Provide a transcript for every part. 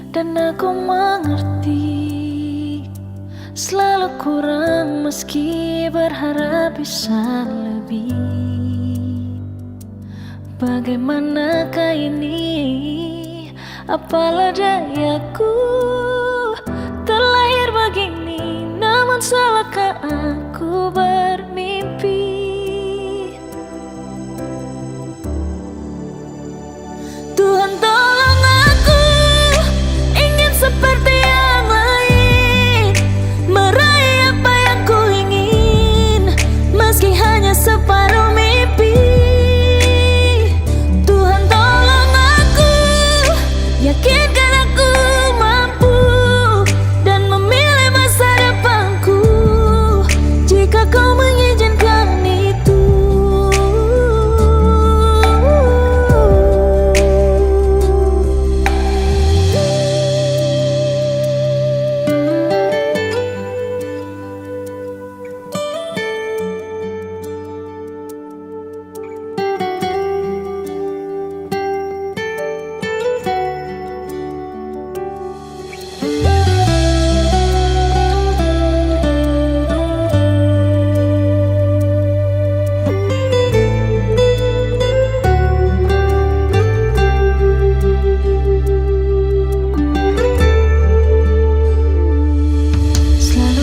dan aku mengerti. Selalu kurang meski berharap bisa lebih. Bagaimanakah ini? Apalah dayaku terlahir begini, namun salahkah aku bermimpi? Tuhan tolong aku, ingin seperti yang lain, meraih apa yang ku ingin, meski hanya separuh mimpi. Tuhan tolong aku, yakinkan aku mampu dan memilih masa depanku, jika kau mengizinkan itu.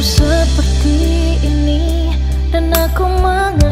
Seperti ini dan aku mengerti.